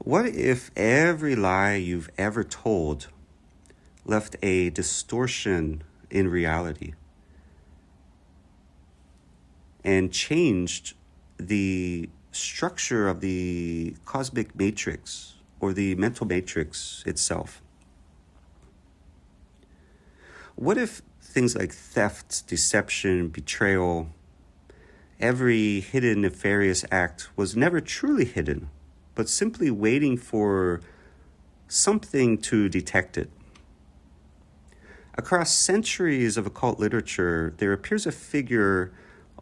What if every lie you've ever told left a distortion in reality and changed the structure of the cosmic matrix or the mental matrix itself? What if things like theft, deception, betrayal, every hidden nefarious act was never truly hidden, but simply waiting for something to detect it? Across centuries of occult literature, there appears a figure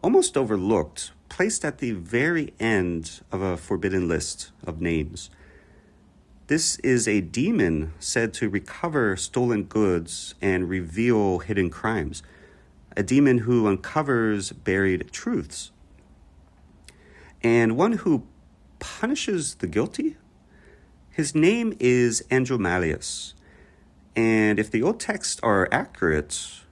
almost overlooked, placed at the very end of a forbidden list of names. This is a demon said to recover stolen goods and reveal hidden crimes, a demon who uncovers buried truths, and one who punishes the guilty. His name is Andromalius, and if the old texts are accurate,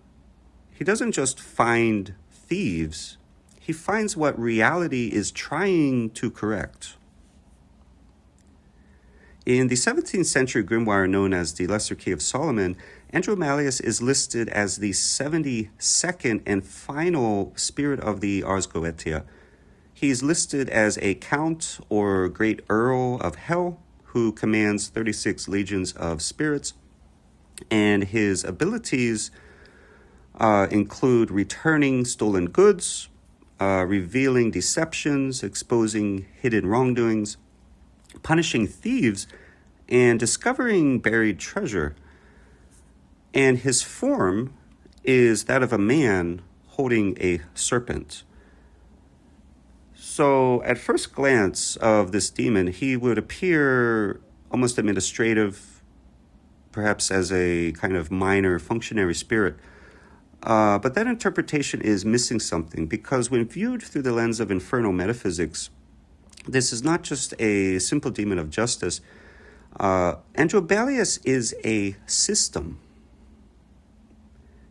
he doesn't just find thieves, he finds what reality is trying to correct. In the 17th century grimoire known as the Lesser Key of Solomon, Andromalius is listed as the 72nd and final spirit of the Ars Goetia. He's listed as a count or great earl of hell who commands 36 legions of spirits, and his abilities include returning stolen goods, revealing deceptions, exposing hidden wrongdoings, punishing thieves, and discovering buried treasure. And his form is that of a man holding a serpent. So at first glance of this demon, he would appear almost administrative, perhaps as a kind of minor functionary spirit. But that interpretation is missing something, because when viewed through the lens of infernal metaphysics, this is not just a simple demon of justice. Andromalius is a system.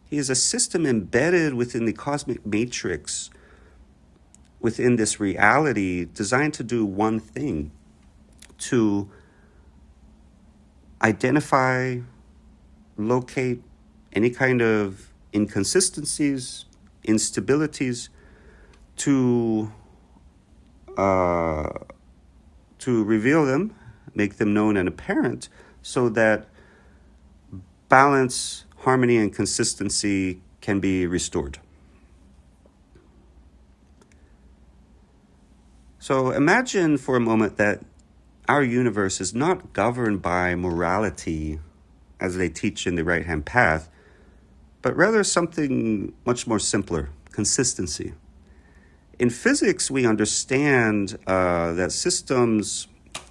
He is a system embedded within the cosmic matrix, within this reality, designed to do one thing: to identify, locate any kind of inconsistencies, instabilities, to reveal them, make them known and apparent, so that balance, harmony, and consistency can be restored. So imagine for a moment that our universe is not governed by morality as they teach in the right-hand path, but rather something much more simpler: consistency. In physics, we understand that systems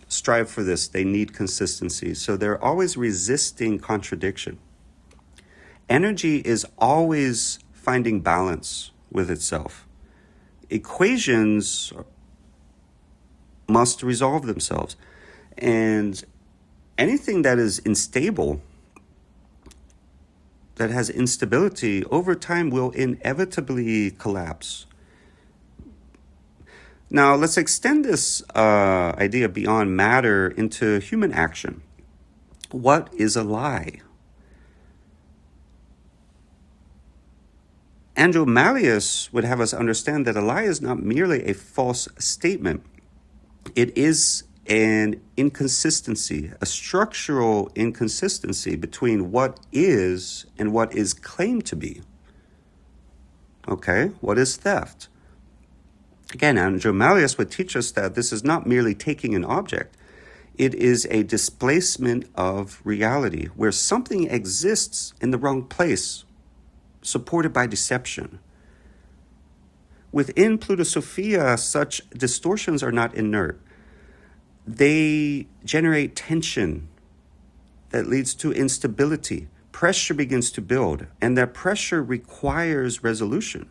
strive for this. They need consistency. So they're always resisting contradiction. Energy is always finding balance with itself. Equations must resolve themselves. And anything that is unstable, that has instability, over time will inevitably collapse. Now, let's extend this idea beyond matter into human action. What is a lie? Andromalius would have us understand that a lie is not merely a false statement. It is an inconsistency, a structural inconsistency between what is and what is claimed to be. Okay, what is theft? Again, Andromalius would teach us that this is not merely taking an object. It is a displacement of reality, where something exists in the wrong place, supported by deception. Within Pluto Sophia, such distortions are not inert. They generate tension that leads to instability. Pressure begins to build, and that pressure requires resolution.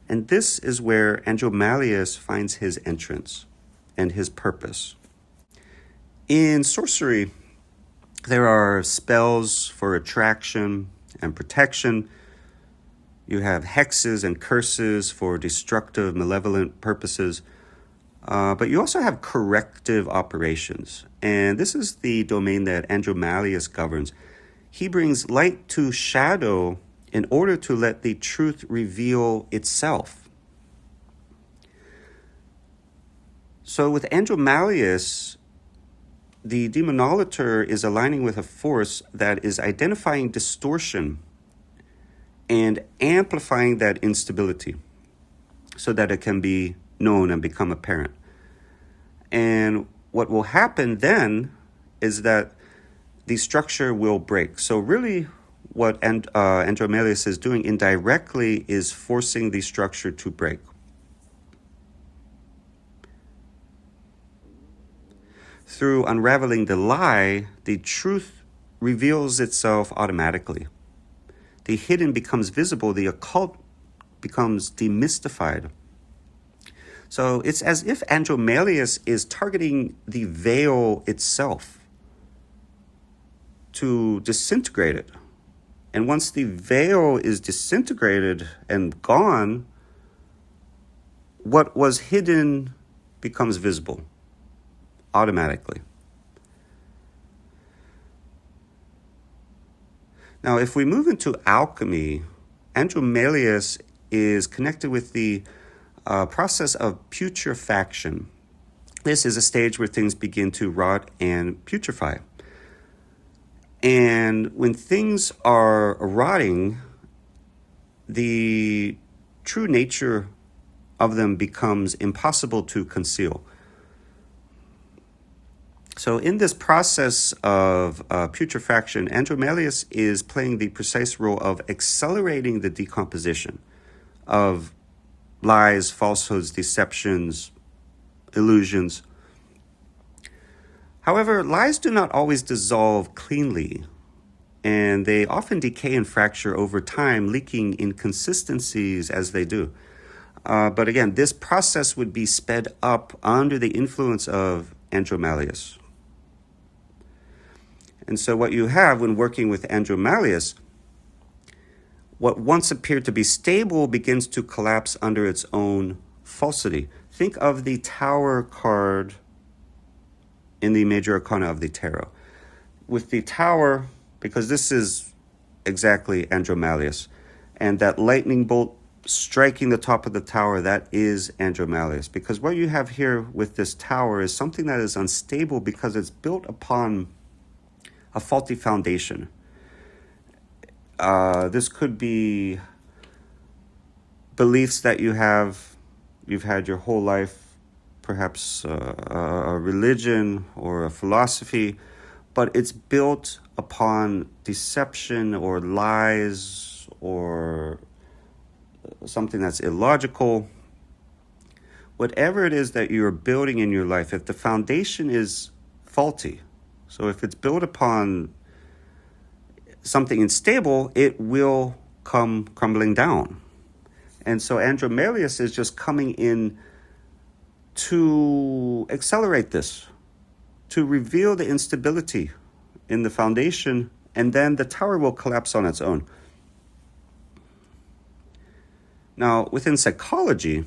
And this is where Andromalius finds his entrance and his purpose. In sorcery, there are spells for attraction and protection. You have hexes and curses for destructive, malevolent purposes. But you also have corrective operations. And this is the domain that Andromalius governs. He brings light to shadow in order to let the truth reveal itself. So with Andromalius, the demonolator is aligning with a force that is identifying distortion and amplifying that instability so that it can be known and become apparent. And what will happen then is that the structure will break. So really what Andromalius is doing indirectly is forcing the structure to break. Through unraveling the lie, the truth reveals itself automatically. The hidden becomes visible, the occult becomes demystified. So it's as if Andromalius is targeting the veil itself to disintegrate it. And once the veil is disintegrated and gone, what was hidden becomes visible automatically. Now, if we move into alchemy, Andromalius is connected with the process of putrefaction. This is a stage where things begin to rot and putrefy. And when things are rotting, the true nature of them becomes impossible to conceal. So in this process of putrefaction, Andromalius is playing the precise role of accelerating the decomposition of lies, falsehoods, deceptions, illusions. However, lies do not always dissolve cleanly, and they often decay and fracture over time, leaking inconsistencies as they do. But again, this process would be sped up under the influence of Andromalius. And so what you have when working with Andromalius, what once appeared to be stable begins to collapse under its own falsity. Think of the Tower card in the Major Arcana of the Tarot. With the Tower, because this is exactly Andromalius, and that lightning bolt striking the top of the tower, that is Andromalius. Because what you have here with this tower is something that is unstable because it's built upon a faulty foundation. This could be beliefs that you've had your whole life, perhaps a religion or a philosophy, but it's built upon deception or lies or something that's illogical. Whatever it is that you're building in your life, if the foundation is faulty, so if it's built upon something unstable, it will come crumbling down. And so Andromalius is just coming in to accelerate this, to reveal the instability in the foundation, and then the tower will collapse on its own. Now, within psychology,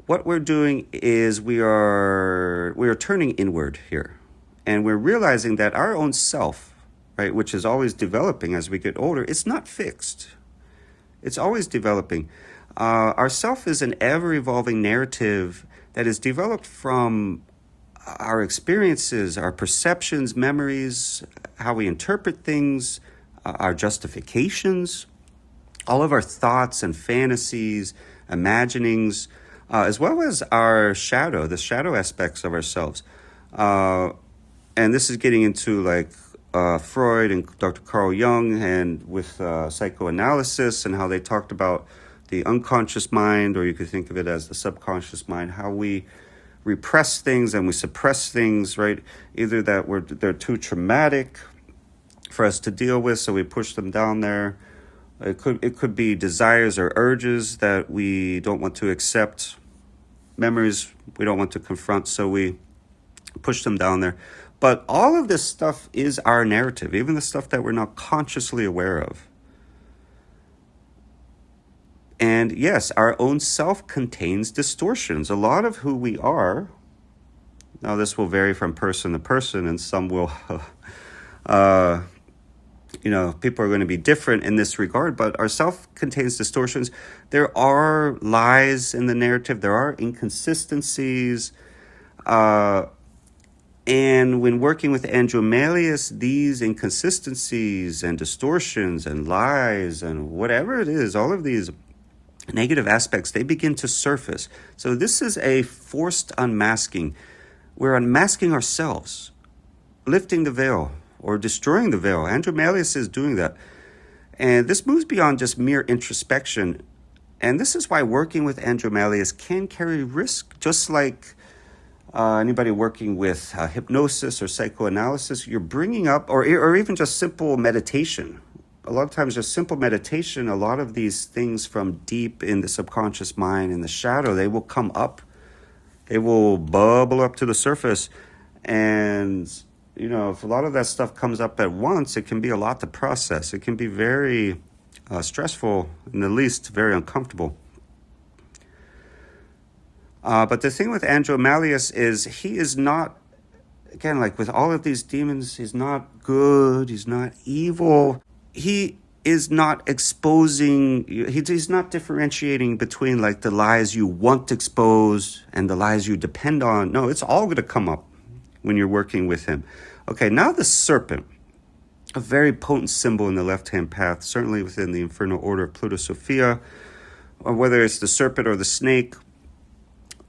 what we're doing is we are turning inward here. And we're realizing that our own self, right, which is always developing as we get older, it's not fixed. It's always developing. Our self is an ever-evolving narrative that is developed from our experiences, our perceptions, memories, how we interpret things, our justifications, all of our thoughts and fantasies, imaginings, as well as our shadow, the shadow aspects of ourselves. And this is getting into like Freud and Dr. Carl Jung and with psychoanalysis and how they talked about the unconscious mind, or you could think of it as the subconscious mind, how we repress things and we suppress things, right? Either that they're too traumatic for us to deal with, so we push them down there. It could be desires or urges that we don't want to accept, memories we don't want to confront, so we push them down there. But all of this stuff is our narrative, even the stuff that we're not consciously aware of. And yes, our own self contains distortions. A lot of who we are, now this will vary from person to person, and some will, people are going to be different in this regard, but our self contains distortions. There are lies in the narrative, there are inconsistencies. And when working with Andromalius, these inconsistencies and distortions and lies and whatever it is, all of these negative aspects, they begin to surface. So this is a forced unmasking. We're unmasking ourselves, lifting the veil or destroying the veil. Andromalius is doing that. And this moves beyond just mere introspection. And this is why working with Andromalius can carry risk, just like anybody working with hypnosis or psychoanalysis. You're bringing up, or even just simple meditation. A lot of times just simple meditation, a lot of these things from deep in the subconscious mind, in the shadow, they will come up. They will bubble up to the surface. And, if a lot of that stuff comes up at once, it can be a lot to process. It can be very stressful, and at least very uncomfortable. But the thing with Andromalius is he is not, again, like with all of these demons, he's not good, he's not evil. He is not exposing, he's not differentiating between like the lies you want exposed and the lies you depend on. No, it's all going to come up when you're working with him. Okay, now the serpent, a very potent symbol in the left-hand path, certainly within the infernal order of Pluto Sophia, or whether it's the serpent or the snake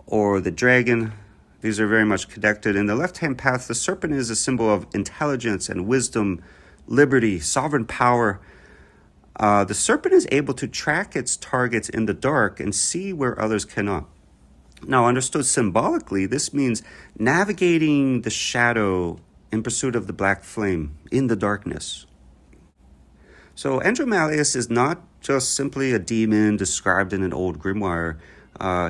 or the dragon, these are very much connected. In the left-hand path, the serpent is a symbol of intelligence and wisdom, liberty, sovereign power. The serpent is able to track its targets in the dark and see where others cannot. Now, understood symbolically, this means navigating the shadow in pursuit of the black flame in the darkness. So Andromalius is not just simply a demon described in an old grimoire.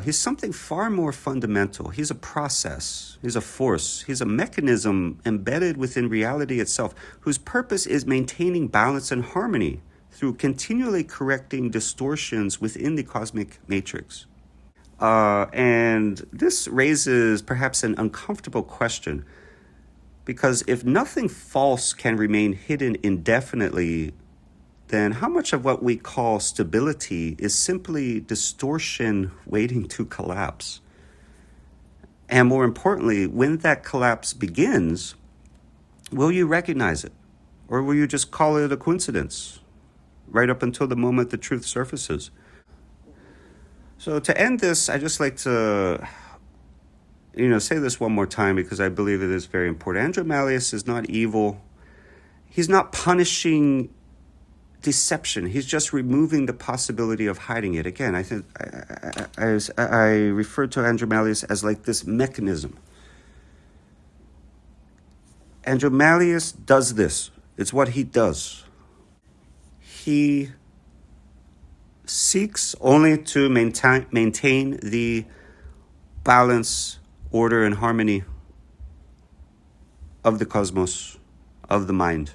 He's something far more fundamental. He's a process. He's a force. He's a mechanism embedded within reality itself, whose purpose is maintaining balance and harmony through continually correcting distortions within the cosmic matrix. And this raises perhaps an uncomfortable question, because if nothing false can remain hidden indefinitely, then how much of what we call stability is simply distortion waiting to collapse? And more importantly, when that collapse begins, will you recognize it? Or will you just call it a coincidence right up until the moment the truth surfaces? So to end this, I just like to say this one more time, because I believe it is very important. Andromalius is not evil. He's not punishing deception. He's just removing the possibility of hiding it. Again, I think I refer to Andromalius as like this mechanism. Andromalius does this. It's what he does. He seeks only to maintain the balance, order, and harmony of the cosmos, of the mind.